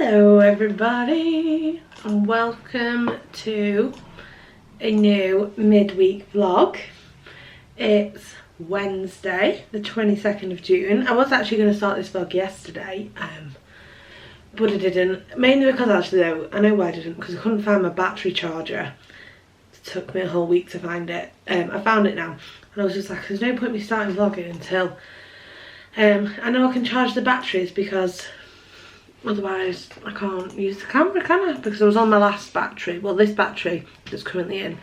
Hello everybody and welcome to a new midweek vlog. It's Wednesday the 22nd of June. I was actually going to start this vlog yesterday but I didn't, mainly because actually though, I know why I didn't, because I couldn't find my battery charger. It took me a whole week to find it. I found it now and I was just like, there's no point me starting vlogging until I know I can charge the batteries, because otherwise I can't use the camera, can I? Because I was on my last battery. Well, this battery that's currently in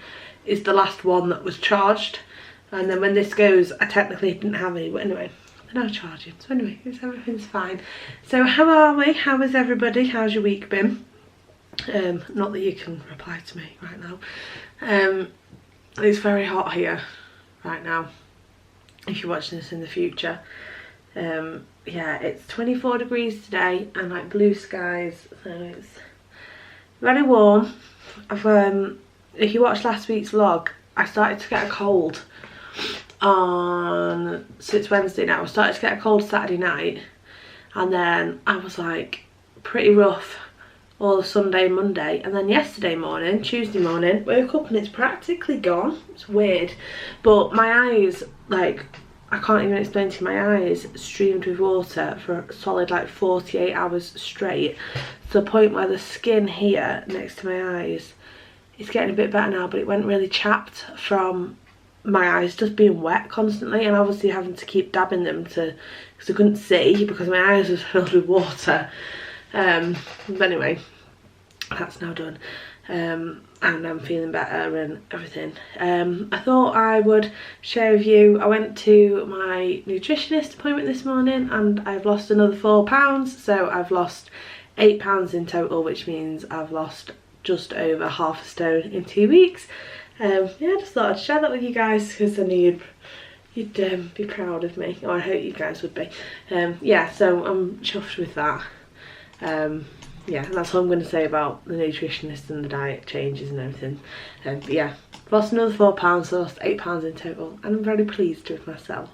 is the last one that was charged, and then when this goes I technically didn't have any, but anyway they're now charging, so anyway everything's fine. So how are we? How is everybody? How's your week been? Not that you can reply to me right now. It's very hot here right now if you're watching this in the future. Yeah, it's 24 degrees today and like blue skies, so it's very warm. If you watched last week's vlog, I started to get a cold on, so it's Wednesday now, I started to get a cold Saturday night, and then I was like pretty rough all of Sunday and Monday, and then yesterday morning, Tuesday morning, woke up and it's practically gone. It's weird, but my eyes, like, I can't even explain to you, my eyes streamed with water for a solid like 48 hours straight, to the point where the skin here next to my eyes is getting a bit better now, but it went really chapped from my eyes just being wet constantly, and obviously having to keep dabbing them to, because I couldn't see because my eyes was filled with water. But anyway, that's now done. And I'm feeling better and everything. I thought I would share with you, I went to my nutritionist appointment this morning and I've lost another £4, so I've lost £8 in total, which means I've lost just over half a stone in 2 weeks. Yeah, I just thought I'd share that with you guys, because I knew you'd be proud of me, or I hope you guys would be. Yeah, so I'm chuffed with that. Yeah, that's all I'm going to say about the nutritionist and the diet changes and everything. But yeah, lost another £4, so lost £8 in total, and I'm very pleased with myself.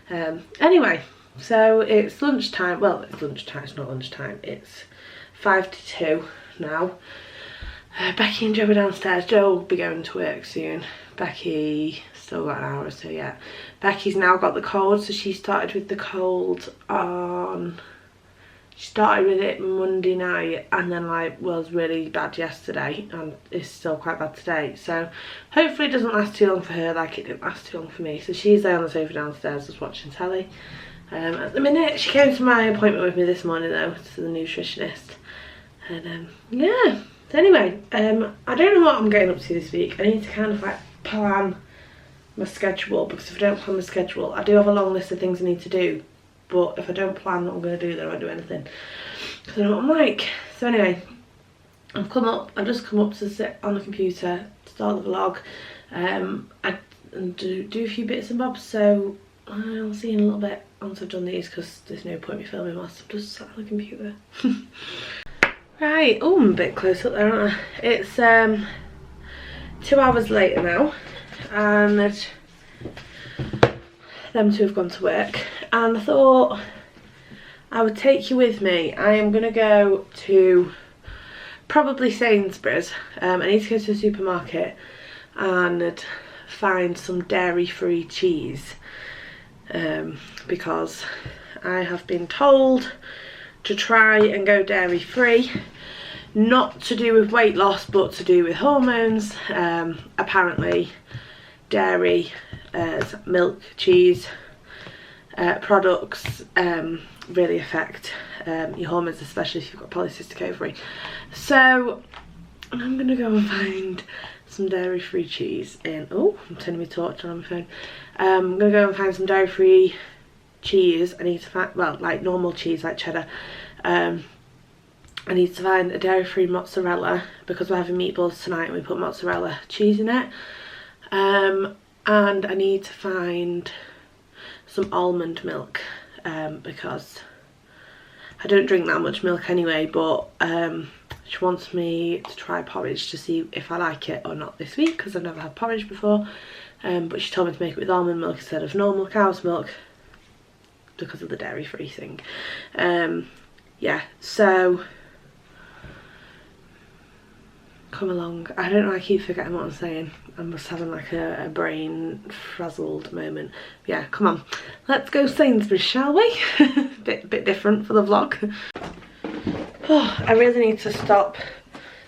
Anyway, so it's lunchtime. Well, it's lunchtime, it's not lunchtime, it's 5 to 2 now. Becky and Joe are downstairs. Joe will be going to work soon. Becky still got an hour or so yet. Becky's now got the cold, so she started with the cold on... She started with it Monday night and then like was really bad yesterday and is still quite bad today. So hopefully it doesn't last too long for her like it didn't last too long for me. So she's there on the sofa downstairs just watching telly. At the minute, she came to my appointment with me this morning though, to the nutritionist. And yeah, so anyway, I don't know what I'm getting up to this week. I need to kind of like plan my schedule, because if I don't plan my schedule, I do have a long list of things I need to do. But if I don't plan what I'm going to do, then I won't do anything, because I know what I'm like. So anyway, I've just come up to sit on the computer, start the vlog, and do a few bits and bobs. So I'll see you in a little bit once I've done these, because there's no point me filming whilst I'm just sat on the computer. Right, oh, I'm a bit close up there, aren't I? It's 2 hours later now, and them two have gone to work, and I thought I would take you with me. I am going to go to probably Sainsbury's. I need to go to the supermarket and find some dairy-free cheese, because I have been told to try and go dairy-free, not to do with weight loss but to do with hormones. Apparently dairy, milk, cheese products really affect your hormones, especially if you've got polycystic ovary. So I'm gonna go and find some dairy-free cheese in, oh, I'm turning my torch on my phone. I'm gonna go and find some dairy-free cheese. I need to find, well, like normal cheese, like cheddar. I need to find a dairy-free mozzarella, because we're having meatballs tonight and we put mozzarella cheese in it. And I need to find some almond milk, because I don't drink that much milk anyway, but she wants me to try porridge to see if I like it or not this week, because I've never had porridge before. But she told me to make it with almond milk instead of normal cow's milk, because of the dairy free thing. Yeah, so come along. I don't know, I keep forgetting what I'm saying. I'm just having like a brain frazzled moment. Yeah, come on, let's go Sainsbury's, shall we? bit different for the vlog. Oh, I really need to stop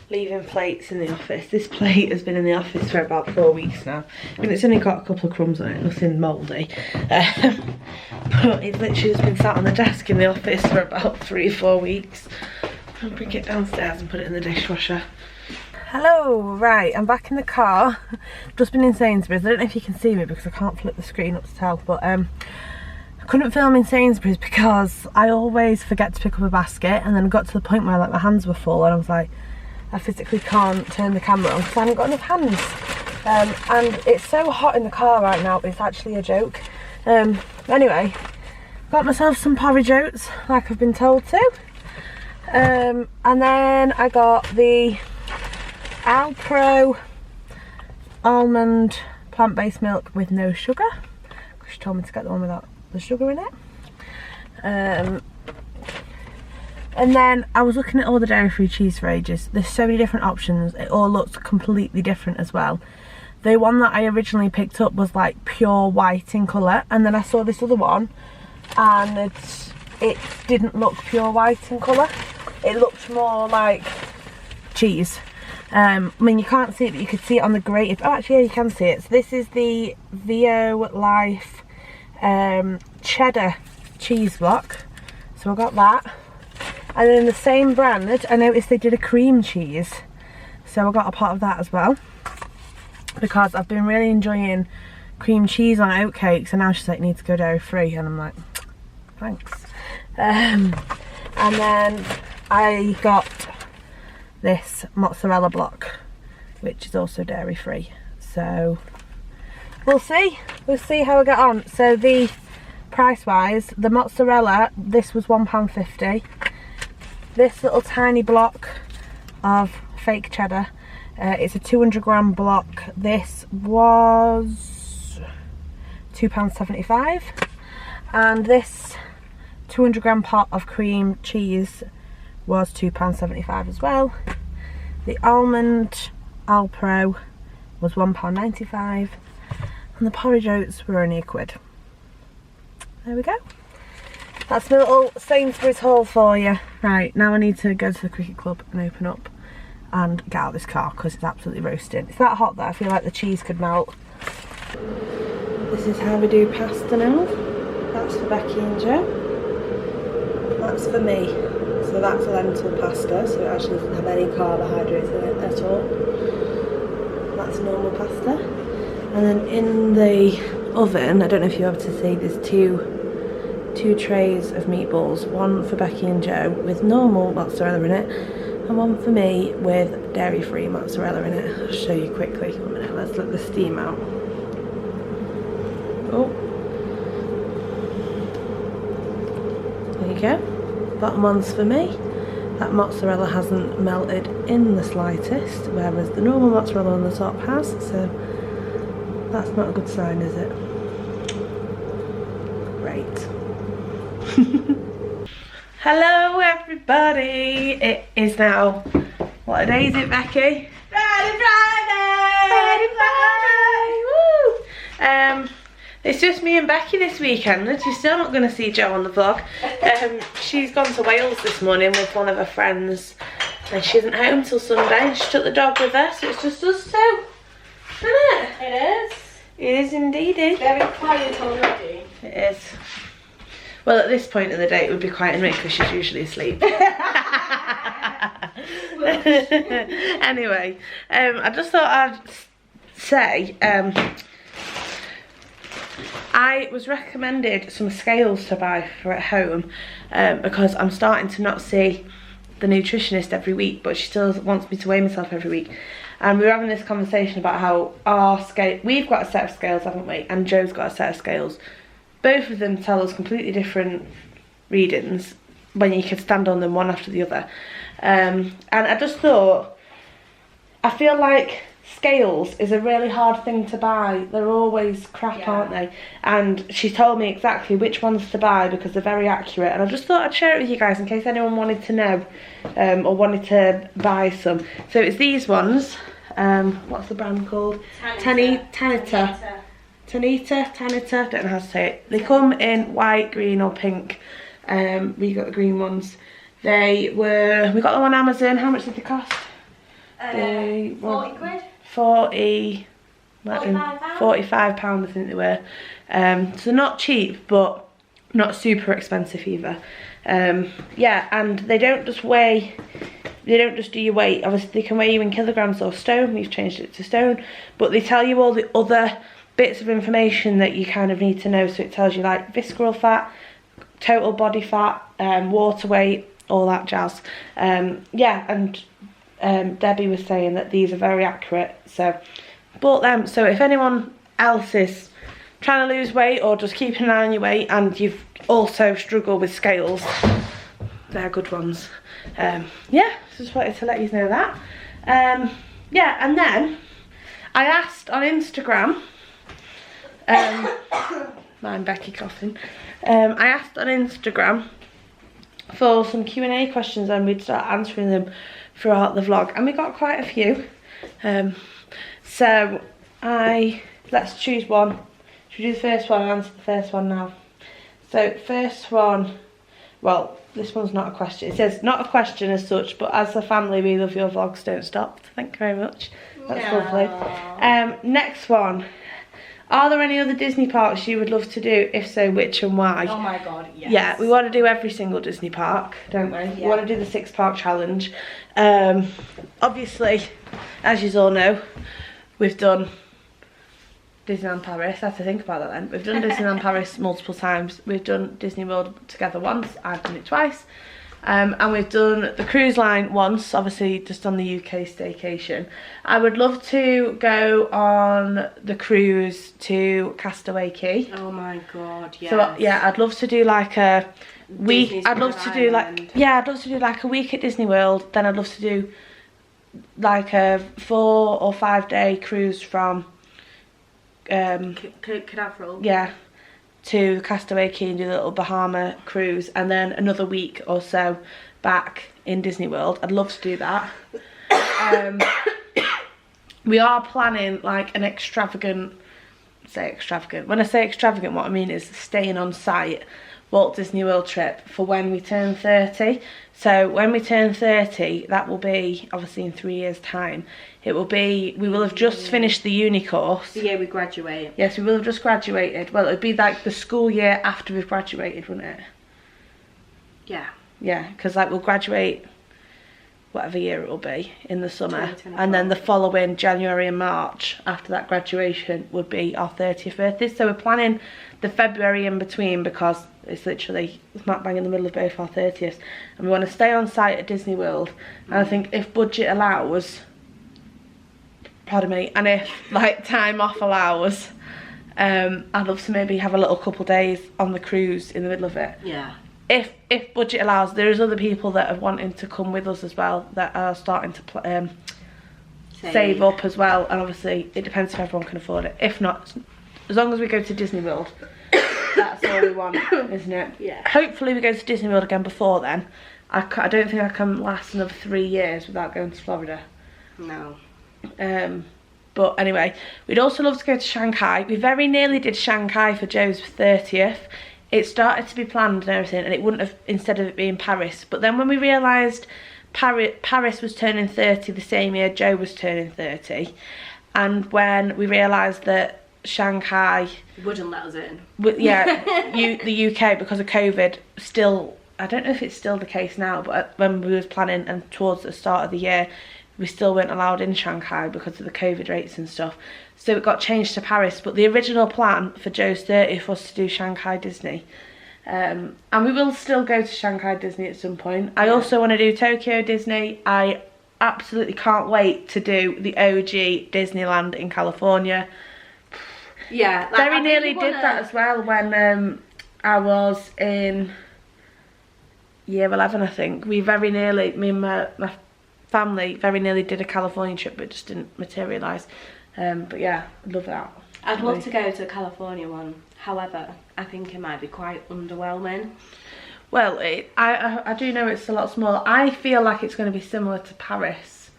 leaving plates in the office. This plate has been in the office for about 4 weeks now. I mean, it's only got a couple of crumbs on it, nothing mouldy. But it's literally just been sat on the desk in the office for about 3 or 4 weeks. I'll bring it downstairs and put it in the dishwasher. Hello, right, I'm back in the car. Just been in Sainsbury's. I don't know if you can see me because I can't flip the screen up to tell, but I couldn't film in Sainsbury's because I always forget to pick up a basket, and then I got to the point where like my hands were full and I was like, I physically can't turn the camera on because I haven't got enough hands. And it's so hot in the car right now, it's actually a joke. Anyway, got myself some porridge oats like I've been told to. And then I got the Alpro almond plant-based milk with no sugar, because she told me to get the one without the sugar in it. And then I was looking at all the dairy-free cheese for ages. There's so many different options. It all looks completely different as well. The one that I originally picked up was like pure white in colour, and then I saw this other one and it didn't look pure white in colour. It looked more like cheese. I mean, you can't see it, but you could see it on the grated. Oh, actually, yeah, you can see it. So this is the Vio Life cheddar cheese block. So I got that. And then the same brand, I noticed they did a cream cheese. So I got a pot of that as well, because I've been really enjoying cream cheese on oatcakes, and now she's like, need to go dairy free, and I'm like, thanks. And then I got this mozzarella block, which is also dairy free. So we'll see how I get on. So the price wise, the mozzarella, this was £1.50. This little tiny block of fake cheddar, it's a 200g block. This was £2.75, and this 200g pot of cream cheese was £2.75 as well. The almond Alpro was £1.95, and the porridge oats were only £1. There we go. That's my little Sainsbury's haul for you. Right, now I need to go to the cricket club and open up and get out of this car because it's absolutely roasting. It's that hot that I feel like the cheese could melt. This is how we do pasta now. That's for Becky and Joe. That's for me. So that's lentil pasta, so it actually doesn't have any carbohydrates in it at all. That's normal pasta. And then in the oven, I don't know if you're able to see, there's two trays of meatballs, one for Becky and Joe with normal mozzarella in it, and one for me with dairy-free mozzarella in it. I'll show you quickly. Let's let the steam out. Oh, there you go. Bottom one's for me. That mozzarella hasn't melted in the slightest, whereas the normal mozzarella on the top has, so that's not a good sign, is it? Great. Hello everybody, it is now, what day is it, Becky? Friday! Woo! It's just me and Becky this weekend. You're still not going to see Jo on the vlog. She's gone to Wales this morning with one of her friends, and she isn't home till Sunday. She took the dog with her, so it's just us two, isn't it? It is. It is indeedy. Very quiet already. It is. Well, at this point in the day it would be quiet in me because she's usually asleep. Anyway, I just thought I'd say, I was recommended some scales to buy for at home because I'm starting to not see the nutritionist every week, but she still wants me to weigh myself every week. And we were having this conversation about how our scale, we've got a set of scales, haven't we? And Joe's got a set of scales. Both of them tell us completely different readings when you can stand on them one after the other. And I just thought, I feel like scales is a really hard thing to buy. They're always crap, aren't they? And she told me exactly which ones to buy because they're very accurate, and I just thought I'd share it with you guys in case anyone wanted to know or wanted to buy some. So it's these ones. What's the brand called? Tanita, don't know how to say it. They come in white, green or pink. We got the green ones. We got them on Amazon. How much did they cost? 40 quid. 45 pounds I think they were. So not cheap, but not super expensive either. Yeah, and they don't just do your weight. Obviously they can weigh you in kilograms or stone. We've changed it to stone, but they tell you all the other bits of information that you kind of need to know. So it tells you like visceral fat, total body fat, water weight, all that jazz. Yeah, and Debbie was saying that these are very accurate, so bought them. So if anyone else is trying to lose weight or just keeping an eye on your weight and you've also struggled with scales, they're good ones. Yeah, just wanted to let you know that. Yeah, and then I asked on Instagram, mind Becky coughing, I asked on Instagram for some Q&A questions and we'd start answering them throughout the vlog, and we got quite a few. So let's choose one. Should we do the first one and answer the first one now? So first one, well, this one's not a question. It says not a question as such, but as a family we love your vlogs, don't stop. Thank you very much. That's lovely. Next one. Are there any other Disney parks you would love to do? If so, which and why? Oh my god, yes. Yeah, we want to do every single Disney park, don't we? Yeah. We want to do the 6-park challenge. Obviously, as you all know, we've done Disneyland Paris. I have to think about that then. We've done Disneyland Paris multiple times. We've done Disney World together once. I've done it twice. And we've done the cruise line once, obviously just on the UK staycation. I would love to go on the cruise to Castaway Cay. Oh my god, yes. So yeah, I'd love to do like a week. Disney's I'd love to do like, yeah, I'd love to do like a week at Disney World. Then I'd love to do like a 4 or 5 day cruise from Canaveral. Yeah, to Castaway Cay and do the little Bahama cruise, and then another week or so back in Disney World. I'd love to do that. We are planning like an extravagant, when I say extravagant, what I mean is staying on site Walt Disney World trip for when we turn 30. So when we turn 30, that will be obviously in 3 years time. It will be, we will have just finished the uni course. The year we graduate. Yes, we will have just graduated. Well, it would be like the school year after we've graduated, wouldn't it? Yeah. Yeah, because like we'll graduate whatever year it will be in the summer, and then the following January and March after that graduation would be our 30th birthday. So we're planning the February in between because it's literally smack bang in the middle of both our 30th, and we want to stay on site at Disney World. And I think if budget allows, pardon me, and if like time off allows, I'd love to maybe have a little couple days on the cruise in the middle of it. Yeah. If budget allows. There is other people that are wanting to come with us as well, that are starting to save up as well, and obviously it depends if everyone can afford it. If not, as long as we go to Disney World, that's all we want, isn't it? Yeah. Hopefully we go to Disney World again before then. I don't think I can last another 3 years without going to Florida. No. But anyway, we'd also love to go to Shanghai. We very nearly did Shanghai for Joe's 30th. It started to be planned and everything, and it wouldn't have, instead of it being Paris. But then when we realised Paris was turning 30 the same year Joe was turning 30, and when we realised that Shanghai wouldn't let us in. Yeah, the UK, because of COVID, still, I don't know if it's still the case now, but when we was planning and towards the start of the year, we still weren't allowed in Shanghai because of the COVID rates and stuff. So it got changed to Paris, but the original plan for Joe's 30th was to do Shanghai Disney. And we will still go to Shanghai Disney at some point. I also want to do Tokyo Disney. I absolutely can't wait to do the OG Disneyland in California. Yeah. Like, Very nearly did that as well when I was in year 11, I think. We very nearly, me and family very nearly did a California trip, but it just didn't materialise. But yeah, I'd love that. I'd love to go to a California one. However, I think it might be quite underwhelming. Well, I do know it's a lot smaller. I feel like it's going to be similar to Paris,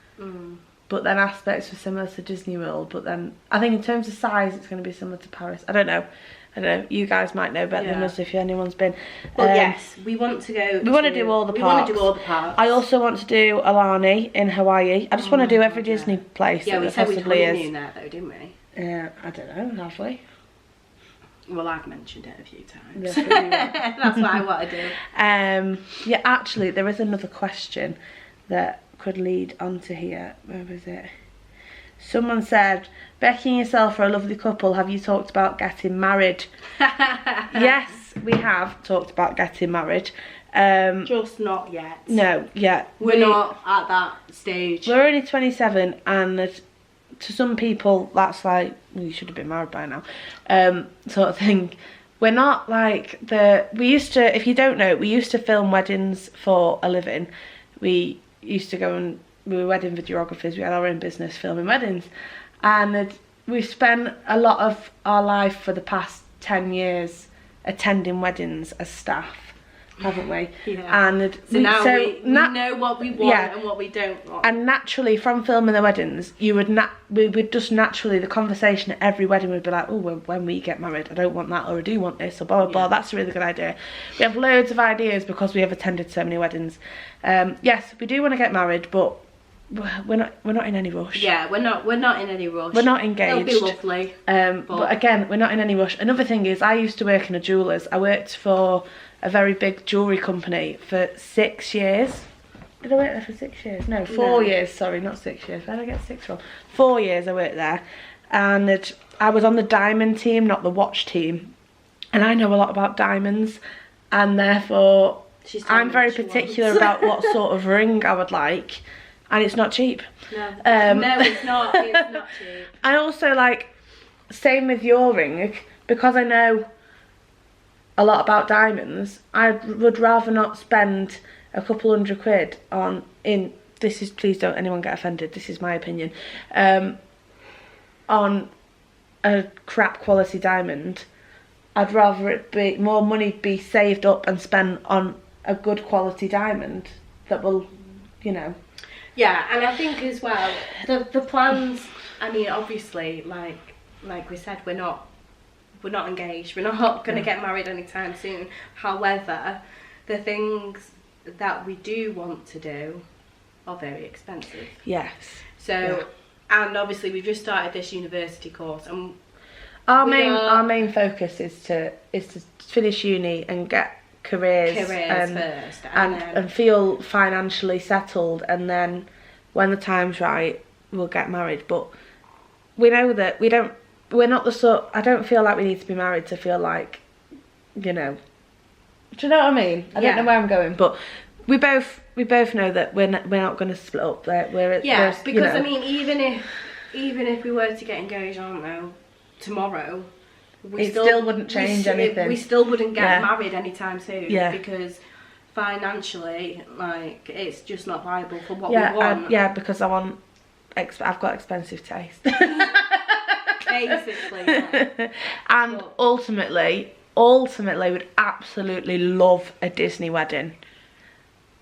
but then aspects are similar to Disney World. But then I think in terms of size, it's going to be similar to Paris. I don't know. You guys might know better than us if anyone's been. Well, yes, we want to go. We want to do all the parks. I also want to do Aulani in Hawaii. I just want to do every Disney place that there possibly is. We said we'd there though, didn't we? Yeah, I don't know, have we? Well, I've mentioned it a few times. Yes, that's what I want to do. Yeah, actually, there is another question that could lead onto here. Where was it? Someone said, Becky and yourself are a lovely couple. Have you talked about getting married? Yes, we have talked about getting married. Just not yet. No, yeah. We're not at that stage. We're only 27, and to some people that's like, well, you should have been married by now, sort of thing. We're not like we used to, if you don't know, we used to film weddings for a living. We used to go and we were wedding videographers. We had our own business filming weddings, and we've spent a lot of our life for the past 10 years attending weddings as staff, haven't we? Yeah. And so now we know what we want and what we don't want. And naturally, from filming the weddings, we would just naturally, the conversation at every wedding would be like, oh, well, when we get married, I don't want that, or I do want this, or blah, blah, blah. That's a really good idea. We have loads of ideas because we have attended so many weddings. Yes, we do want to get married, but we're not in any rush. Yeah, we're not in any rush. We're not engaged. It'll be lovely. But again, we're not in any rush. Another thing is, I used to work in a jeweller's. I worked for a very big jewellery company for 6 years. Did I work there for 6 years? No, 4 years, sorry, not 6 years. Where did I get 6 from? 4 years I worked there. And I was on the diamond team, not the watch team. And I know a lot about diamonds, and therefore I'm very particular about what sort of ring I would like. And it's not cheap. No, no, it's not. It's not cheap. I also like, same with your ring, because I know a lot about diamonds, I would rather not spend a couple £100 on, please don't anyone get offended, this is my opinion, on a crap quality diamond. I'd rather it be, more money be saved up and spent on a good quality diamond that will, you know. Yeah, and I think as well, the plans, I mean, obviously, like we said, we're not engaged. We're not going to get married anytime soon. However, the things that we do want to do are very expensive. Yes. So, and obviously we've just started this university course, and our main focus is to finish uni and get careers first, and feel financially settled, and then when the time's right, we'll get married. But we know that we're not the sort. I don't feel like we need to be married to feel like, you know. Do you know what I mean? I don't know where I'm going, but we both know that we're not going to split up. That we're because you know. I mean, even if we were to get engaged, I don't know, tomorrow, it still wouldn't change anything. We still wouldn't get married anytime soon. Yeah. Because financially, like, it's just not viable for what we want. Because I've got expensive taste. Basically, yeah. And ultimately would absolutely love a Disney wedding.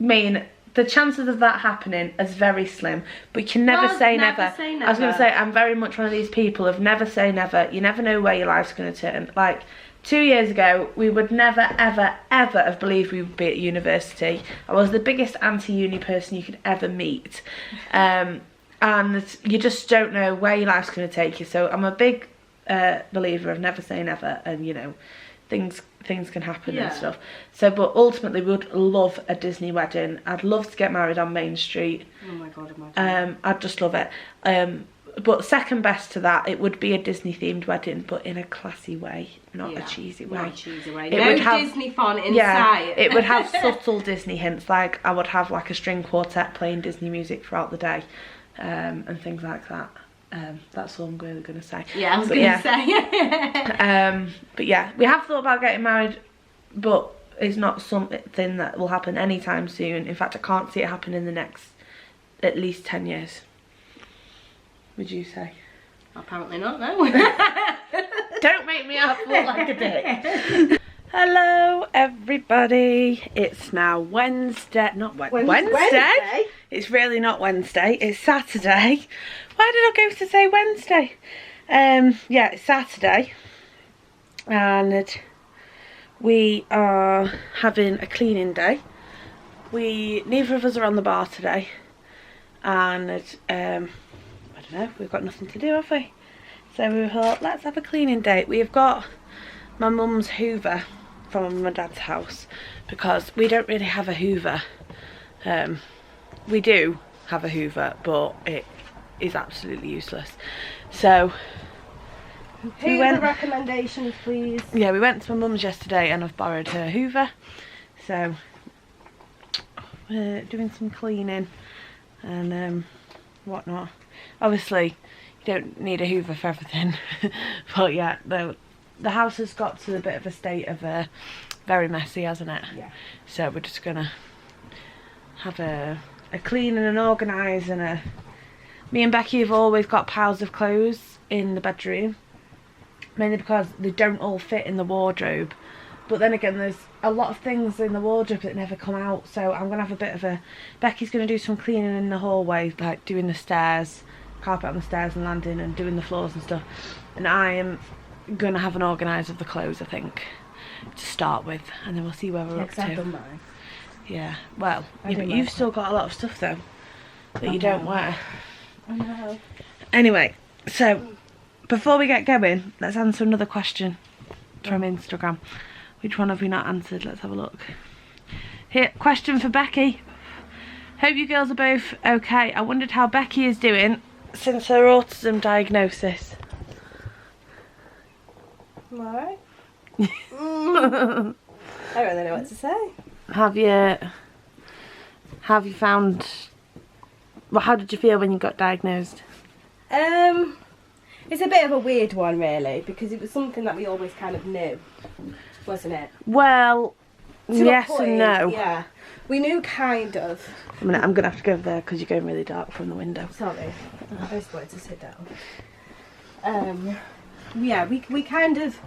I mean, the chances of that happening is very slim, but you can never say never. I was going to say, I'm very much one of these people of never say never. You never know where your life's going to turn. Like, 2 years ago, we would never, ever, ever have believed we would be at university. I was the biggest anti-uni person you could ever meet. And you just don't know where your life's going to take you. So I'm a big believer of never say never, and, you know, things can happen and stuff. So, but ultimately, we would love a Disney wedding. I'd love to get married on Main Street. Oh my God, imagine. I'd just love it. But second best to that, it would be a Disney-themed wedding, but in a classy way, not a cheesy way. Not a cheesy way. It no would have, Disney font in yeah, sight. It would have subtle Disney hints, like I would have like a string quartet playing Disney music throughout the day, and things like that. That's all I'm really going to say. Yeah, I was going to say. But yeah, we have thought about getting married, but it's not something that will happen anytime soon. In fact, I can't see it happen in the next at least 10 years. Would you say? Apparently not, no. Don't make me out look like a dick. Hello everybody. It's now Wednesday. Not Wednesday? It's really not Wednesday. It's Saturday. Why did I go to say Wednesday? Yeah, it's Saturday. And we are having a cleaning day. Neither of us are on the bar today. And I don't know, we've got nothing to do, have we? So we thought, let's have a cleaning day. We've got my mum's Hoover from my dad's house because we don't really have a Hoover. We do have a Hoover, but it is absolutely useless. So Hoover recommendations, please. Yeah, we went to my mum's yesterday and I've borrowed her Hoover. So we're doing some cleaning and whatnot. Obviously you don't need a Hoover for everything. But yeah, the house has got to a bit of a state of very messy, hasn't it? Yeah. So we're just gonna have a clean and an organise and me and Becky have always got piles of clothes in the bedroom, mainly because they don't all fit in the wardrobe. But then again, there's a lot of things in the wardrobe that never come out, so I'm gonna have a bit of Becky's gonna do some cleaning in the hallway, like doing the stairs, carpet on the stairs and landing and doing the floors and stuff, and I am gonna have an organise of the clothes, I think, to start with, and then we'll see where we're up to. I've done mine. Yeah, well, yeah, but you've still got a lot of stuff though that you don't wear. I know. Anyway, so before we get going, let's answer another question from Instagram. Which one have we not answered? Let's have a look. Here, question for Becky. Hope you girls are both okay. I wondered how Becky is doing since her autism diagnosis. I'm alright. I don't really know what to say. Have you found, well, how did you feel when you got diagnosed? It's a bit of a weird one really, because it was something that we always kind of knew, wasn't it? Well, yes and no. Yeah, we knew kind of. A minute, I'm gonna have to go there because you're going really dark from the window. Sorry, I just wanted to sit down. Yeah, we kind of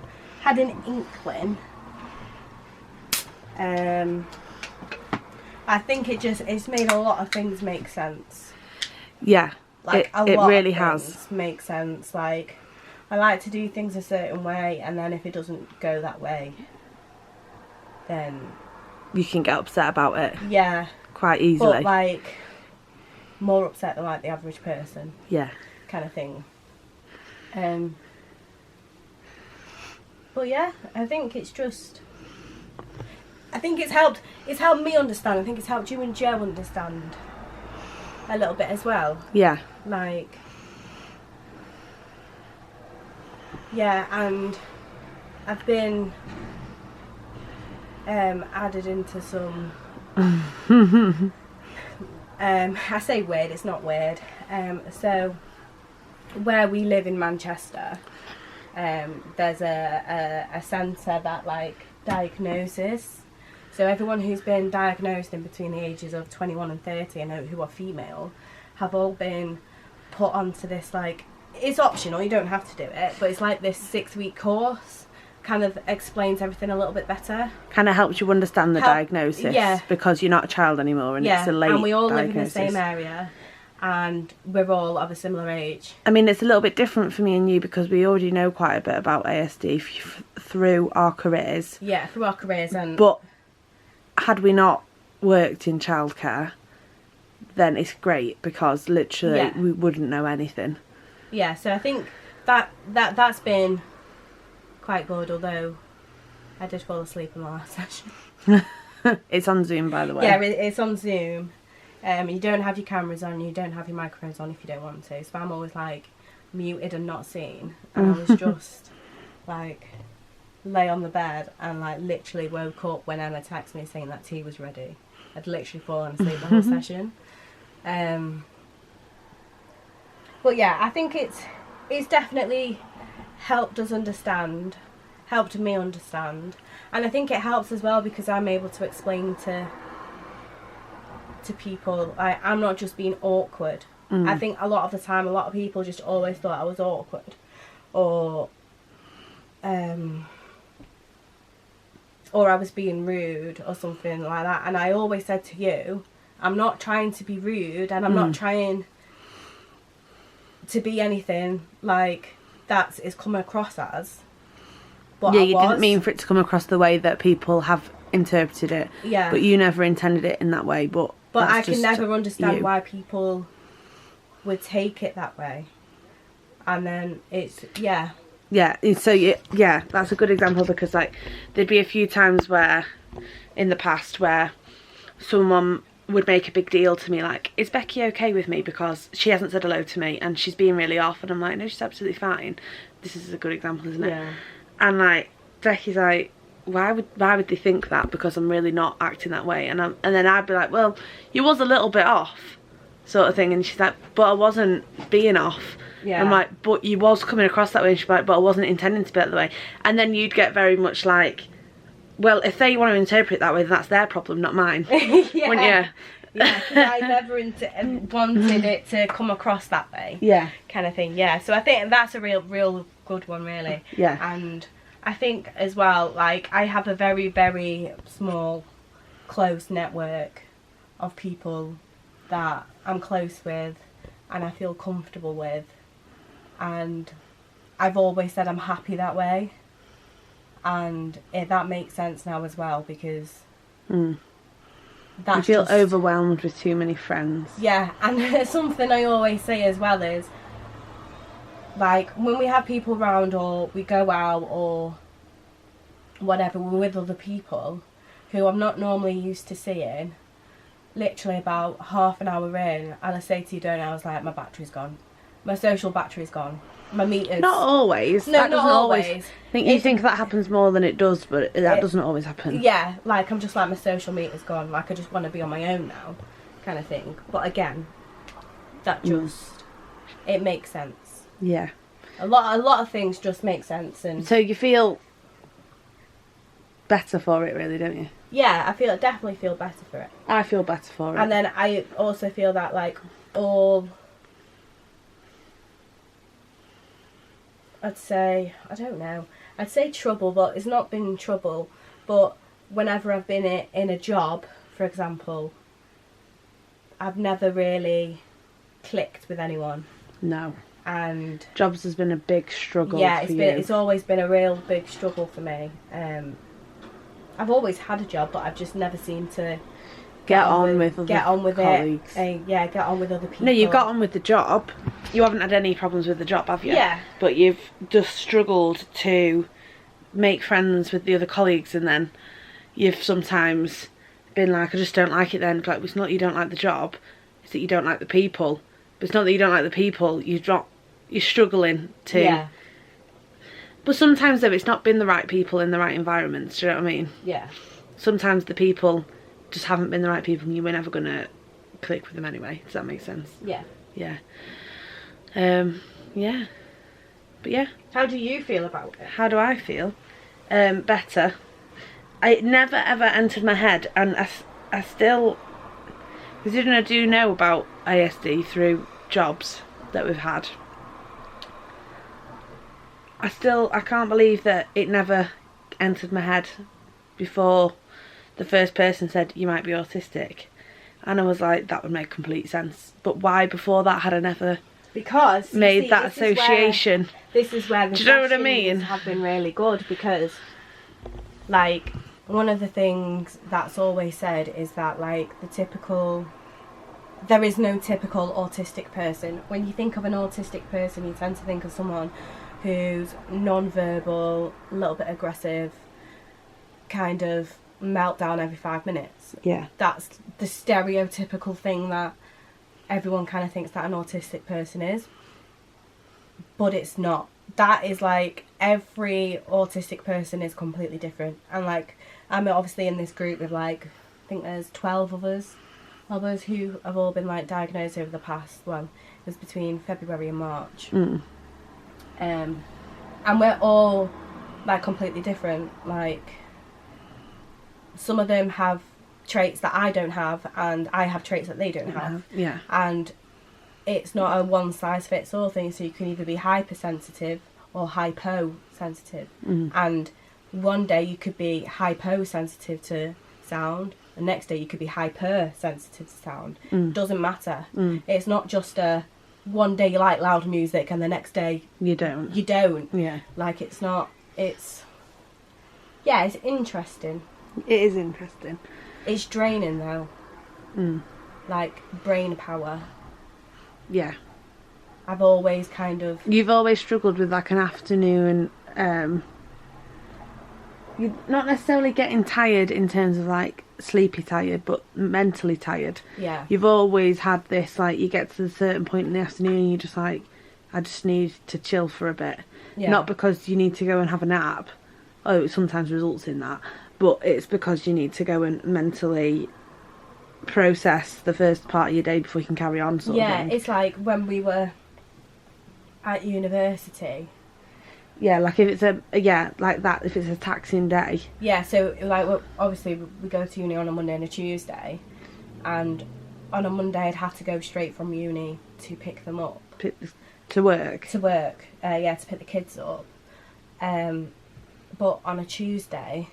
had an inkling. I think it's made a lot of things make sense. Yeah, Like it really has. Make sense. Like, I like to do things a certain way, and then if it doesn't go that way, then You can get upset about it. Yeah. Quite easily. But like more upset than like the average person. Yeah. Kind of thing. But yeah, I think it's helped me understand. I think it's helped you and Joe understand a little bit as well. Yeah. Like, yeah, and I've been added into some I say weird, it's not weird. So where we live in Manchester, there's a centre that like diagnoses. So everyone who's been diagnosed in between the ages of 21 and 30 and who are female have all been put onto this, like, it's optional, you don't have to do it, but it's like this 6-week course. Kind of explains everything a little bit better. Kind of helps you understand the diagnosis. Yeah. Because you're not a child anymore and it's a late and we all diagnosis. live in the same area and we're all of a similar age. I mean, it's a little bit different for me and you because we already know quite a bit about ASD through our careers. Yeah, through our careers. But had we not worked in childcare, then it's great because literally we wouldn't know anything. Yeah, so I think that's been quite good, although I did fall asleep in the last session. It's on Zoom, by the way. Yeah, it's on Zoom. You don't have your cameras on, you don't have your microphones on if you don't want to. So I'm always like muted and not seen. And I was just like lay on the bed and like literally woke up when Emma texted me saying that tea was ready. I'd literally fallen asleep the whole session. But yeah, I think it's definitely helped me understand, and I think it helps as well because I'm able to explain to to people, like, I'm not just being awkward. I think a lot of the time, a lot of people just always thought I was awkward, or I was being rude or something like that. And I always said to you, I'm not trying to be rude, and I'm not trying to be anything like that is coming across as. But yeah, you didn't mean for it to come across the way that people have interpreted it. Yeah. But you never intended it in that way. But I can never understand why people would take it that way. And then it's, yeah. Yeah, so yeah, that's a good example, because like there'd be a few times where in the past where someone would make a big deal to me, like, is Becky okay with me because she hasn't said hello to me and she's being really off, and I'm like, no, she's absolutely fine. This is a good example, isn't it? Yeah. And like Becky's like, why would they think that, because I'm really not acting that way? And then I'd be like, well, you was a little bit off, sort of thing. And she's like, but I wasn't being off. Yeah. I'm like, but you was coming across that way. And she's like, but I wasn't intending to be that way. And then you'd get very much like, well, if they want to interpret it that way, then that's their problem, not mine. Yeah. Wouldn't you? Yeah, because I never wanted it to come across that way. Yeah. Kind of thing, yeah. So I think that's a real good one, really. Yeah. And I think as well, like, I have a very, very small, close network of people that I'm close with and I feel comfortable with. And I've always said I'm happy that way. And that makes sense now as well, because I feel overwhelmed with too many friends. Yeah, and something I always say as well is, like, when we have people around or we go out or whatever, we're with other people who I'm not normally used to seeing, literally about half an hour in, and I say to you, don't I was like, my battery's gone. My social battery's gone. My meter's... Not always. No, that not doesn't always. You think that happens more than it does, but that doesn't always happen. Yeah, like, I'm just like, my social meter's gone. Like, I just want to be on my own now, kind of thing. But again, that just... It makes sense. Yeah. A lot of things just make sense. And so you feel better for it, really, don't you? Yeah, definitely feel better for it. I feel better for it. And then I also feel that, like, all... I'd say, I don't know, I'd say trouble, but it's not been trouble, but whenever I've been in a job, for example, I've never really clicked with anyone. No. And jobs has been a big struggle. Yeah, for it's always been a real big struggle for me. I've always had a job, but I've just never seemed to get on with colleagues. Get on with other people. No, you've got on with the job. You haven't had any problems with the job, have you? Yeah. But you've just struggled to make friends with the other colleagues, and then you've sometimes been like, I just don't like it then. Like, it's not that you don't like the job, it's that you don't like the people. But it's not that you don't like the people, you're struggling to... Yeah. But sometimes, though, it's not been the right people in the right environments, do you know what I mean? Yeah. Sometimes the people just haven't been the right people, and you were never going to click with them anyway. Does that make sense? Yeah. Yeah. Yeah. But yeah. How do you feel about it? How do I feel? Better. It never ever entered my head, and I still... Because I do know about ASD through jobs that we've had. I can't believe that it never entered my head before the first person said you might be autistic, and I was like, that would make complete sense. But why before that had I never made that association? This is where the do you know what I mean? Have been really good, because like one of the things that's always said is that, like, there is no typical autistic person. When you think of an autistic person, you tend to think of someone who's non-verbal, a little bit aggressive, kind of meltdown every 5 minutes. Yeah. That's the stereotypical thing that everyone kind of thinks that an autistic person is. But it's not. That is, like, every autistic person is completely different. And, like, I'm obviously in this group with, like, I think there's 12 of us who have all been, like, diagnosed over the past, well, it was between February and March. And we're all, like, completely different. Like, some of them have traits that I don't have, and I have traits that they don't have. Yeah. And it's not a one size fits all thing, so you can either be hypersensitive or hyposensitive. And one day you could be hyposensitive to sound, the next day you could be hypersensitive to sound. Doesn't matter. It's not just a one day you like loud music and the next day you don't. Yeah. Like, it's not, it's interesting. It is interesting. It's draining though. Like, brain power. Yeah. I've always kind of... You've always struggled with like an afternoon, you're not necessarily getting tired in terms of like sleepy tired, but mentally tired. Yeah. You've always had this, like, you get to a certain point in the afternoon and you're just like, I just need to chill for a bit. Yeah. Not because you need to go and have a nap, although it sometimes results in that, but it's because you need to go and mentally process the first part of your day before you can carry on, sort of thing. It's like when we were at university. Yeah, like if it's like that, if it's a taxing day. Yeah, so like obviously we go to uni on a Monday and a Tuesday, and on a Monday I'd have to go straight from uni to pick them up. To work? To pick the kids up. But on a Tuesday,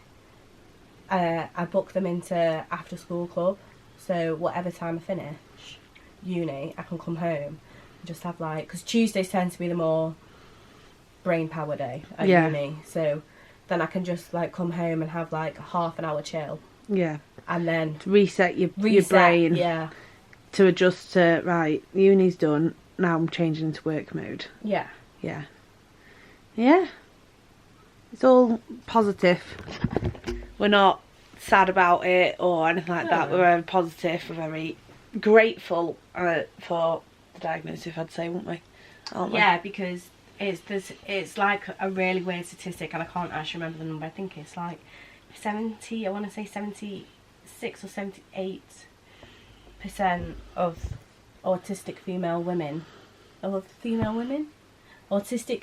I book them into after school club, so whatever time I finish uni, I can come home and just have like, because Tuesdays tend to be the more brain power day at uni, so then I can just like come home and have like half an hour chill. Yeah. And then to reset your brain. Yeah. To adjust to, right, uni's done, now I'm changing into work mode. Yeah. Yeah. Yeah. It's all positive. We're not sad about it or anything like that. We're very positive. We're very grateful for the diagnosis, I'd say, wouldn't we? Aren't we? Yeah, because it's like a really weird statistic, and I can't actually remember the number. I think it's like 70, I want to say 76 or 78% of autistic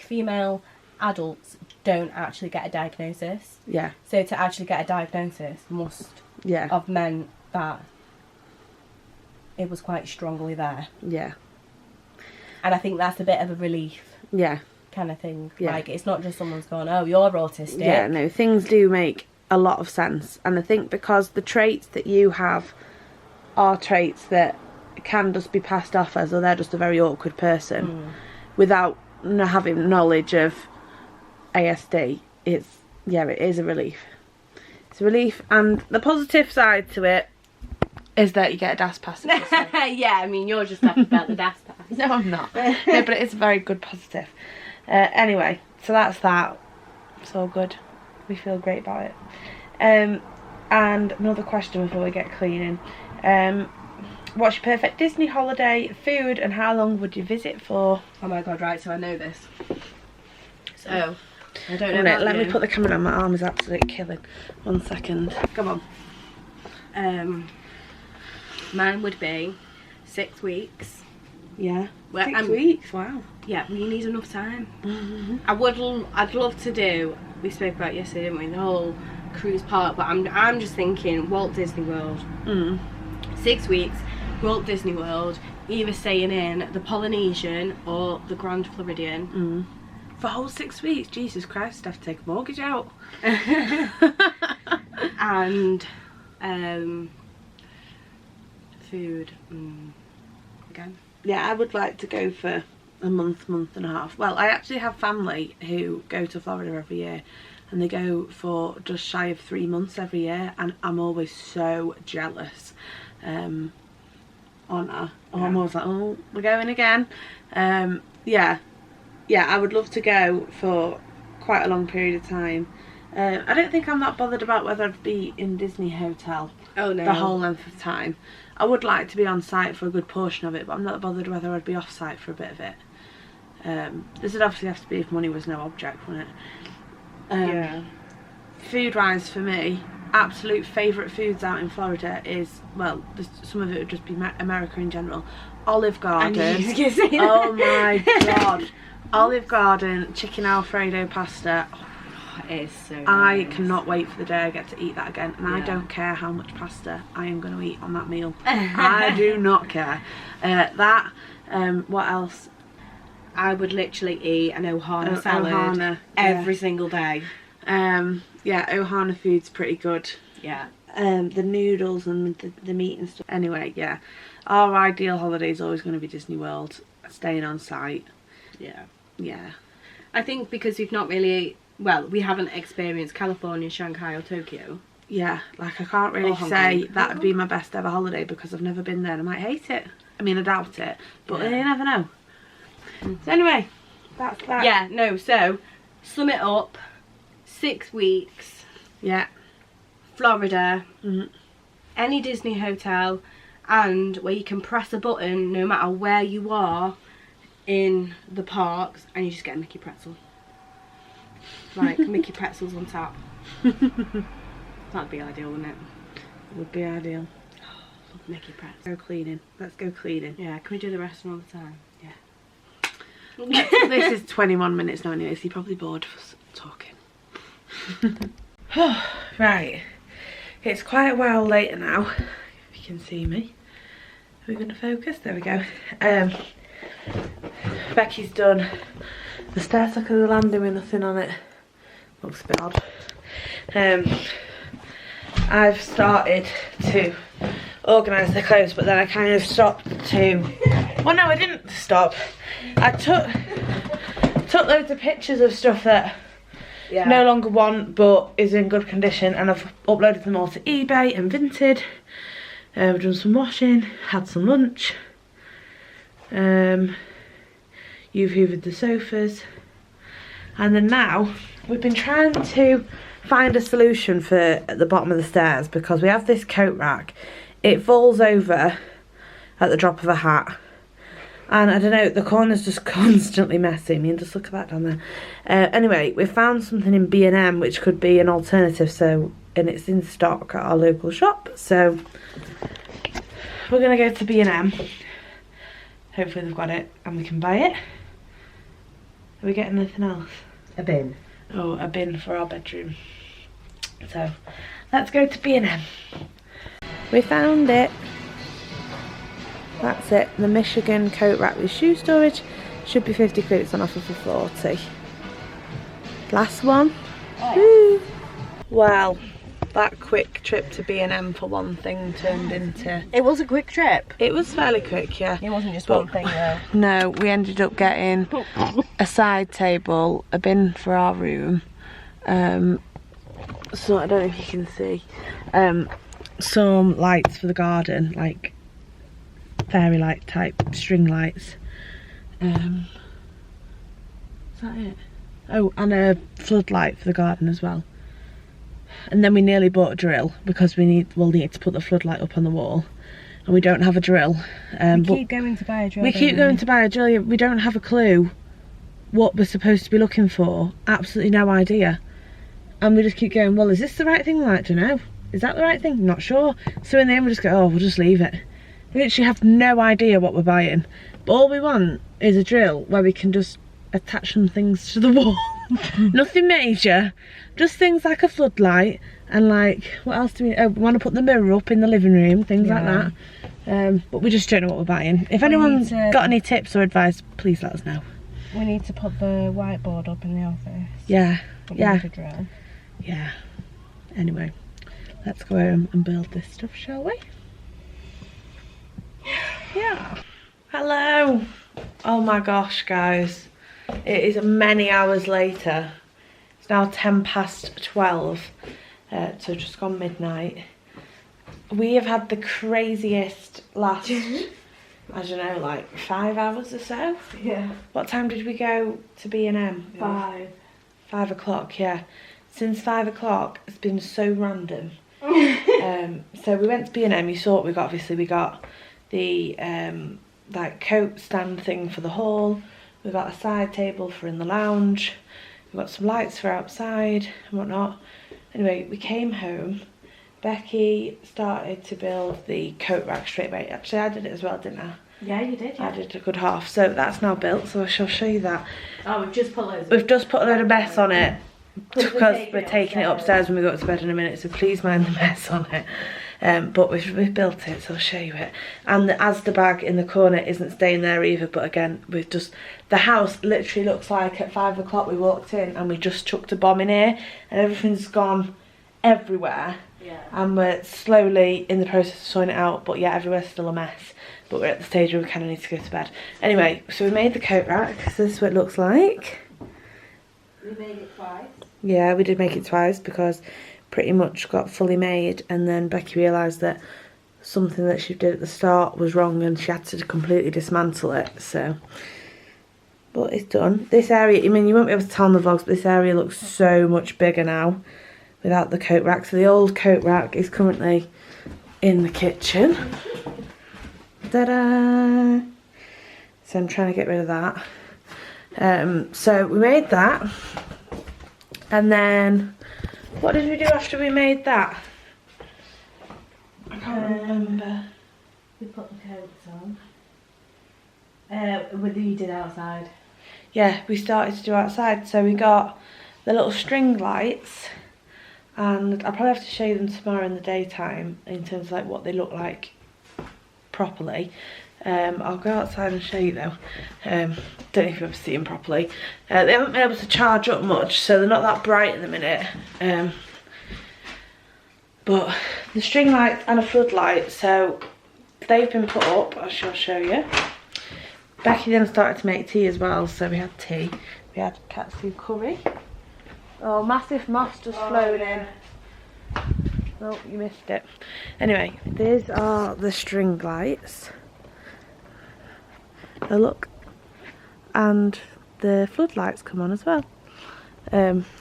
female adults don't actually get a diagnosis. Yeah. So to actually get a diagnosis must have meant that it was quite strongly there. Yeah. And I think that's a bit of a relief. Yeah. Kind of thing. Yeah. Like, it's not just someone's gone, oh, you're autistic. Yeah, no, things do make a lot of sense. And I think because the traits that you have are traits that can just be passed off as, or they're just a very awkward person without having knowledge of ASD, it is a relief. It's a relief, and the positive side to it is that you get a DAS pass. Yeah, I mean, you're just happy about the DAS pass. No, I'm not. No, but it is a very good positive. Anyway, so that's that. It's all good. We feel great about it. And another question before we get cleaning. What's your perfect Disney holiday, food, and how long would you visit for? Oh my god, right, so I know this. So, I don't know about Let you. me put the camera down, my arm is absolutely killing. 1 second. Come on. Mine would be 6 weeks. Yeah. Well, 6 weeks, wow. Yeah, we need enough time. I'd love to do, we spoke about yesterday, didn't we, the whole cruise park, but I'm just thinking Walt Disney World. 6 weeks, Walt Disney World, either staying in the Polynesian or the Grand Floridian. For a whole 6 weeks? Jesus Christ, I'd have to take a mortgage out. And food again. Yeah, I would like to go for a month and a half. Well, I actually have family who go to Florida every year, and they go for just shy of 3 months every year, and I'm always so jealous. I'm always like, oh, we're going again. Yeah, I would love to go for quite a long period of time. I don't think I'm that bothered about whether I'd be in Disney Hotel the whole length of time. I would like to be on site for a good portion of it, but I'm not bothered whether I'd be off site for a bit of it. This would obviously have to be if money was no object, wouldn't it? Food wise, for me, absolute favourite foods out in Florida is, well, some of it would just be America in general. Olive Garden. Oh my god. Olive Garden, chicken Alfredo pasta. Oh my It is so I nice. cannot wait for the day I get to eat that again, and I don't care how much pasta I am going to eat on that meal. I do not care. What else? I would literally eat an Ohana salad Ohana, every single day. Yeah, Ohana food's pretty good. Yeah. The noodles and the meat and stuff. Anyway, yeah, our ideal holiday is always going to be Disney World, staying on site. Yeah. I think because we've not really, well, we haven't experienced California, Shanghai or Tokyo. Yeah, like I can't really say that would be my best ever holiday because I've never been there and I might hate it. I mean, I doubt it, but you never know. So anyway, that's that. Yeah, no, so sum it up, 6 weeks. Yeah. Florida, any Disney hotel, and where you can press a button no matter where you are in the parks and you just get a Mickey pretzel. Like Mickey pretzels on tap. That'd be ideal, wouldn't it? It would be ideal. Love Mickey pretzels. Go cleaning. Let's go cleaning. Yeah, can we do the rest all the time? Yeah. This is 21 minutes now anyway, so you're probably bored of us talking. Right. It's quite a while later now, if you can see me. Are we going to focus? There we go. Becky's done the stairs stuck at the landing with nothing on it. Looks a bit odd. I've started to organise the clothes, but then I kind of stopped to... Well, no, I didn't stop. I took loads of pictures of stuff that no longer want but is in good condition, and I've uploaded them all to eBay and Vinted. We've done some washing, had some lunch. You've hoovered the sofas, and then now we've been trying to find a solution for at the bottom of the stairs because we have this coat rack. It falls over at the drop of a hat. And I don't know, the corner's just constantly messy. I mean, just look at that down there. Anyway, we found something in B&M which could be an alternative, and it's in stock at our local shop. So we're going to go to B&M. Hopefully they've got it and we can buy it. Are we getting anything else? A bin. Oh, a bin for our bedroom. So let's go to B&M. We found it. That's it, the Michigan coat rack with shoe storage. Should be 50 quid, it's on offer for 40. Last one. Woo. Well, that quick trip to B&M for one thing turned into... It was a quick trip. It was fairly quick, yeah. It wasn't just one thing though. No, we ended up getting a side table, a bin for our room. So I don't know if you can see. Some lights for the garden, like fairy light type string lights. Is that it? Oh, and a floodlight for the garden as well. And then we nearly bought a drill because we'll need to put the floodlight up on the wall, and we don't have a drill. We keep going to buy a drill. We keep going to buy a drill. We don't have a clue what we're supposed to be looking for. Absolutely no idea. And we just keep going, well, is this the right thing? Well, I don't know. Is that the right thing? Not sure. So in the end we just go, oh, we'll just leave it. We literally have no idea what we're buying. But all we want is a drill where we can just attach some things to the wall. Nothing major. Just things like a floodlight and like, what else do we... Oh, we want to put the mirror up in the living room, things like that. But we just don't know what we're buying. If anyone's got any tips or advice, please let us know. We need to put the whiteboard up in the office. Yeah. But we need a drill. Yeah. Anyway, let's go home and build this stuff, shall we? Yeah. Hello. Oh my gosh, guys. It is many hours later. It's now 12:10. So just gone midnight. We have had the craziest last, I don't know, like 5 hours or so. Yeah. What time did we go to B&M? 5 o'clock, yeah. Since 5 o'clock, it's been so random. So we went to B&M. You saw what we got. Obviously, we got the like coat stand thing for the hall. We got a side table for in the lounge. We got some lights for outside and whatnot. Anyway, we came home. Becky started to build the coat rack straight away. Actually, I did it as well, didn't I? Yeah, you did. Yeah. I did a good half. So that's now built. So I shall show you that. Oh, we've just put loads. We've just put a load of mess on it. because we're taking it upstairs when we go up to bed in a minute, so please mind the mess on it. But we've built it, so I'll show you it. And the Asda bag in the corner isn't staying there either, but again, we've just, the house literally looks like at 5 o'clock we walked in and we just chucked a bomb in here and everything's gone everywhere. Yeah. And we're slowly in the process of sorting it out, but yeah, everywhere's still a mess. But we're at the stage where we kind of need to go to bed. Anyway, so we made the coat rack, so this is what it looks like. We made it twice. Yeah, we did make it twice because pretty much got fully made, and then Becky realised that something that she did at the start was wrong and she had to completely dismantle it, so. But it's done. This area, I mean, you won't be able to tell in the vlogs, but this area looks so much bigger now without the coat rack. So the old coat rack is currently in the kitchen. Ta-da! So I'm trying to get rid of that. So we made that, and then what did we do after we made that? I can't remember. We put the coats on. What you did outside? Yeah, we started to do outside. So we got the little string lights, and I'll probably have to show you them tomorrow in the daytime in terms of like what they look like properly. I'll go outside and show you though. Don't know if you ever see them properly. They haven't been able to charge up much, so they're not that bright at the minute. But the string lights and a floodlight, so they've been put up. I shall show you. Becky then started to make tea as well, so we had tea. We had katsu curry. Oh, massive moss just flown in. Oh, you missed it. Anyway, these are the string lights. Oh, look. And the floodlights come on as well.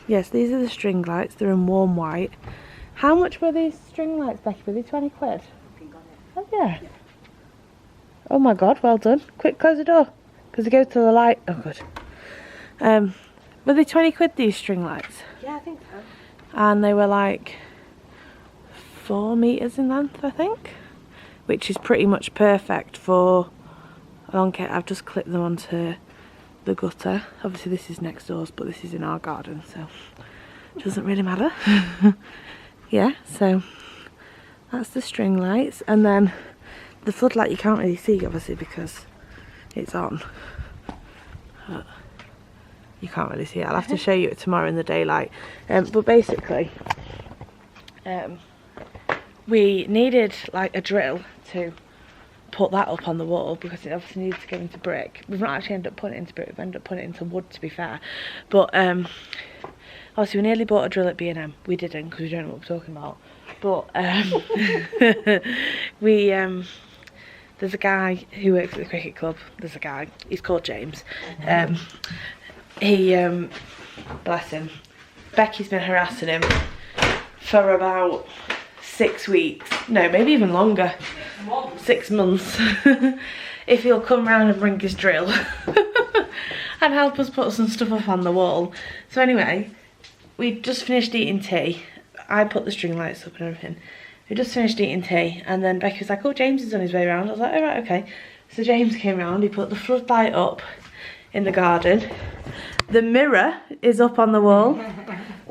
Yes, these are the string lights. They're in warm white. How much were these string lights, Becky? Were they 20 quid? Oh, yeah. Oh my god, well done. Quick, close the door. Because they go to the light. Oh, good. Were they 20 quid, these string lights? Yeah, I think so. And they were like 4 metres in length, I think. Which is pretty much perfect for a long kit. I've just clipped them onto the gutter. Obviously this is next door's, but this is in our garden, so it doesn't really matter. Yeah, so that's the string lights. And then the floodlight you can't really see, obviously, because it's on. But you can't really see it. I'll have to show you it tomorrow in the daylight. But basically, we needed like a drill to put that up on the wall because it obviously needs to go into brick. We've not actually ended up putting it into brick, we've ended up putting it into wood, to be fair. But obviously we nearly bought a drill at B&M. We didn't because we don't know what we're talking about. But there's a guy who works at the cricket club. There's a guy, he's called James. Bless him, Becky's been harassing him for about 6 weeks, no, maybe even longer, 6 months, if he'll come round and bring his drill and help us put some stuff up on the wall. So anyway, we just finished eating tea. I put the string lights up and everything. We just finished eating tea, and then Becky was like, oh, James is on his way round. I was like, oh right, okay. So James came round, he put the floodlight up in the garden. The mirror is up on the wall,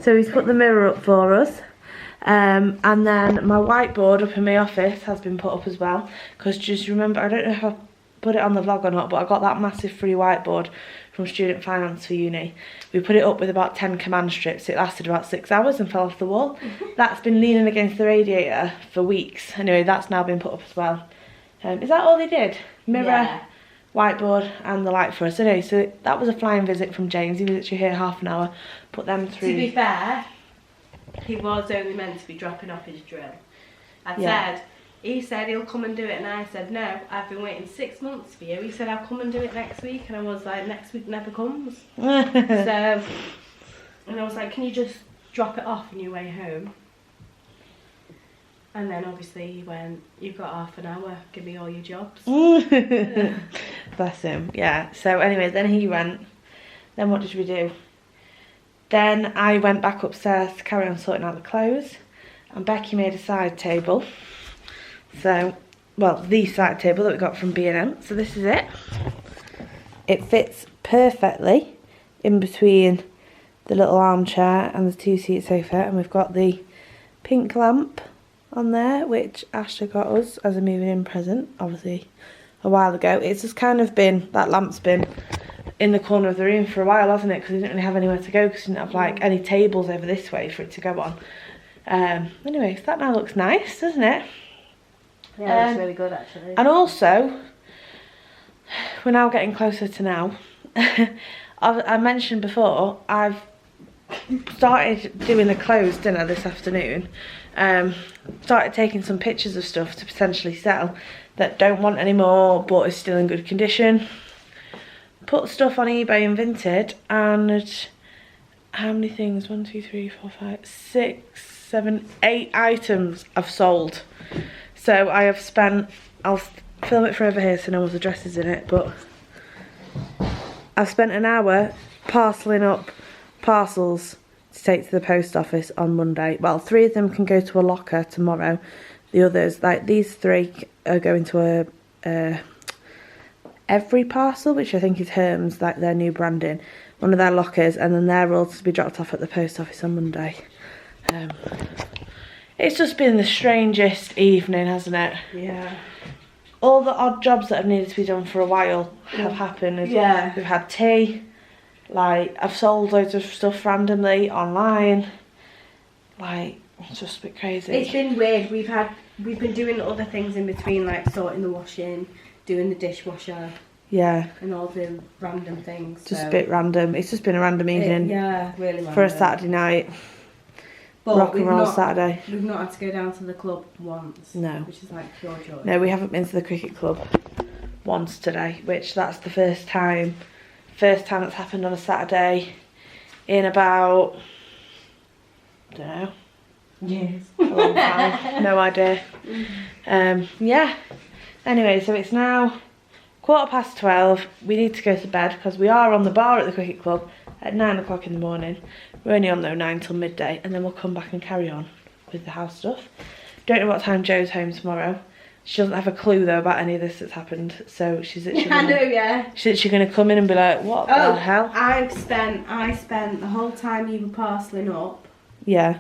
so he's put the mirror up for us. And then my whiteboard up in my office has been put up as well, because just remember, I don't know if I put it on the vlog or not, but I got that massive free whiteboard from Student Finance for uni. We put it up with about 10 command strips. It lasted about 6 hours and fell off the wall. That's been leaning against the radiator for weeks. Anyway, that's now been put up as well. Is that all they did? Mirror, yeah, whiteboard and the light for us. Anyway, so that was a flying visit from James. He was actually here half an hour. Put them through. To be fair, he was only meant to be dropping off his drill. He said he'll come and do it, and I said no, I've been waiting 6 months for you. He said I'll come and do it next week, and I was like, next week never comes. And I was like, can you just drop it off on your way home? And then obviously he went, you've got half an hour, give me all your jobs. Bless him. Yeah, so anyway, then he went. Then what did we do? Then I went back upstairs to carry on sorting out the clothes, and Becky made a side table. So, well, the side table that we got from B&M. So this is it. It fits perfectly in between the little armchair and the 2-seat sofa, and we've got the pink lamp on there, which Ashley got us as a moving in present, obviously a while ago. It's just kind of been, that lamp's been in the corner of the room for a while, hasn't it? Because we didn't really have anywhere to go, because we didn't have like any tables over this way for it to go on. Anyway, so that now looks nice, doesn't it? Yeah, it looks really good actually. And also, we're now getting closer to now. I mentioned before, I've started doing the closed dinner this afternoon. Started taking some pictures of stuff to potentially sell that don't want anymore but is still in good condition. Put stuff on eBay and Vinted, and how many things? 1, 2, 3, 4, 5, 6, 7, 8 items I've sold. So I have spent, I'll film it from over here so no one's address is in it, but I've spent an hour parcelling up parcels to take to the post office on Monday. Well, 3 of them can go to a locker tomorrow. The others, like these 3, are going to a Every Parcel, which I think is Hermes, like their new branding, one of their lockers, and then they're all to be dropped off at the post office on Monday. It's just been the strangest evening, hasn't it? Yeah. All the odd jobs that have needed to be done for a while have happened. Yeah. We've had tea, like I've sold loads of stuff randomly online. Like, it's just a bit crazy. It's been weird. We've been doing other things in between, like sorting the washing, doing the dishwasher. Yeah. And all the random things. Just a bit random. It's just been a random evening. Yeah, really random. For a Saturday night. But rock and roll Saturday. We've not had to go down to the club once. No. Which is like pure joy. No, we haven't been to the cricket club once today, which that's the first time that's happened on a Saturday in about, I don't know. Yes. A long time. No idea. Yeah. Anyway, so it's now 12:15. We need to go to bed because we are on the bar at the cricket club at 9 o'clock in the morning. We're only on though 9 till midday, and then we'll come back and carry on with the house stuff. Don't know what time Joe's home tomorrow. She doesn't have a clue though about any of this that's happened, so she's literally she's literally gonna come in and be like, what the hell? I spent the whole time you were parcelling up. Yeah.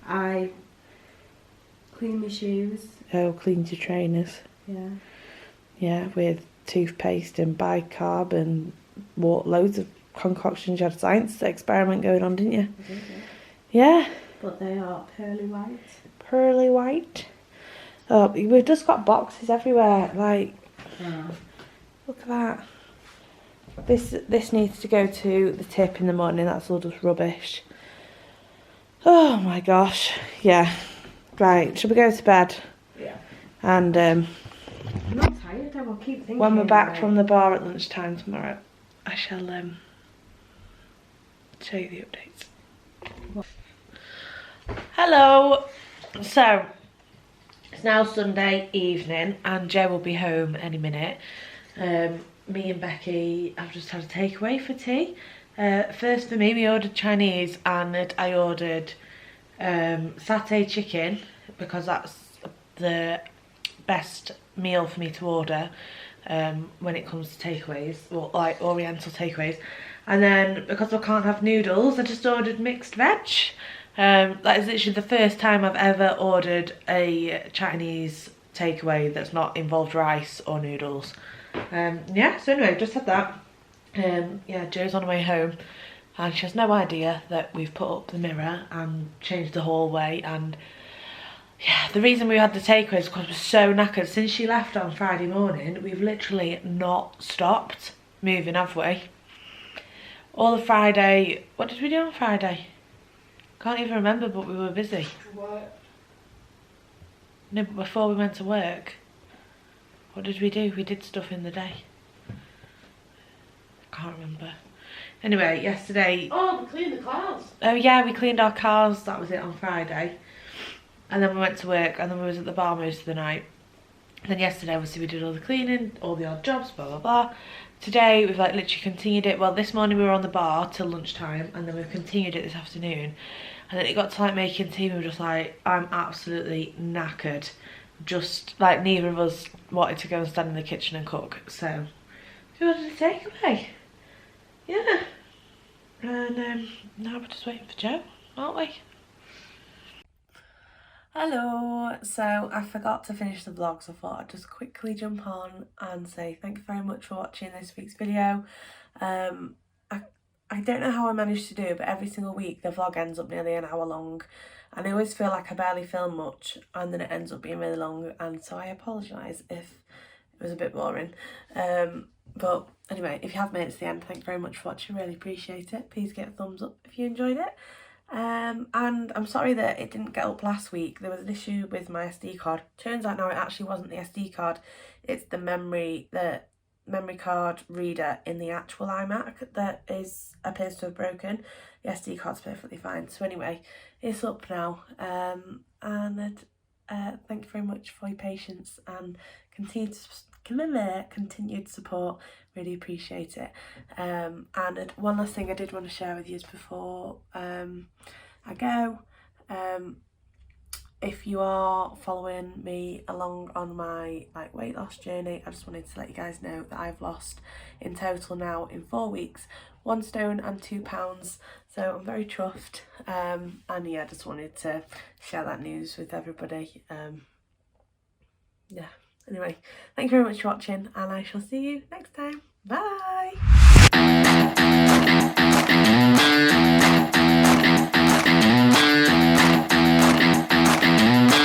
I cleaned my shoes. Oh, cleaned your trainers. Yeah. Yeah, with toothpaste and bicarb and loads of concoctions. You had a science experiment going on, didn't you? I did, yeah. But they are pearly white. Pearly white. Oh, we've just got boxes everywhere. Like, look at that. This needs to go to the tip in the morning. That's all just rubbish. Oh my gosh. Yeah. Right. Should we go to bed? Yeah. And I'm not tired. I will keep thinking. when we're back from the bar at lunchtime tomorrow, I shall show you the updates. Hello. So it's now Sunday evening, and Joe will be home any minute. Me and Becky have just had a takeaway for tea. First for me, we ordered Chinese, and I ordered satay chicken because that's the best meal for me to order when it comes to takeaways, or like oriental takeaways. And then because I can't have noodles, I just ordered mixed veg. That is literally the first time I've ever ordered a Chinese takeaway that's not involved rice or noodles. Yeah, so anyway, just had that. Yeah, Joe's on her way home, and she has no idea that we've put up the mirror and changed the hallway. And yeah, the reason we had the takeaway is because we're so knackered. Since she left on Friday morning, we've literally not stopped moving, have we? All the Friday, what did we do on Friday? Can't even remember, but we were busy. What? No, but before we went to work, what did we do? We did stuff in the day. Can't remember. Anyway, yesterday... Oh, we cleaned the cars. Oh yeah, we cleaned our cars. That was it on Friday. And then we went to work, and then we was at the bar most of the night. And then yesterday, obviously, we did all the cleaning, all the odd jobs, blah, blah, blah. Today, we've like literally continued it. Well, this morning we were on the bar till lunchtime, and then we've continued it this afternoon. And then it got to like making tea, and we were just like, I'm absolutely knackered. Just like neither of us wanted to go and stand in the kitchen and cook. So, we ordered a takeaway. Yeah. And now we're just waiting for Joe, aren't we? Hello, so I forgot to finish the vlog, so I thought I'd just quickly jump on and say thank you very much for watching this week's video. I don't know how I managed to do it, but every single week the vlog ends up nearly an hour long, and I always feel like I barely film much and then it ends up being really long, and so I apologise if it was a bit boring. But anyway, if you have made it to the end, thank you very much for watching, really appreciate it. Please get a thumbs up if you enjoyed it. And I'm sorry that it didn't get up last week. There was an issue with my SD card. Turns out now it actually wasn't the SD card, it's the memory card reader in the actual iMac that appears to have broken. The SD card's perfectly fine. So anyway, it's up now. And thank you very much for your patience and continued support. Really appreciate it. And one last thing I did want to share with you before I go. If you are following me along on my weight loss journey, I just wanted to let you guys know that I've lost in total now in 4 weeks 1 stone and 2 pounds, so I'm very chuffed. And yeah, I just wanted to share that news with everybody. Yeah, anyway, thank you very much for watching, and I shall see you next time. Bye.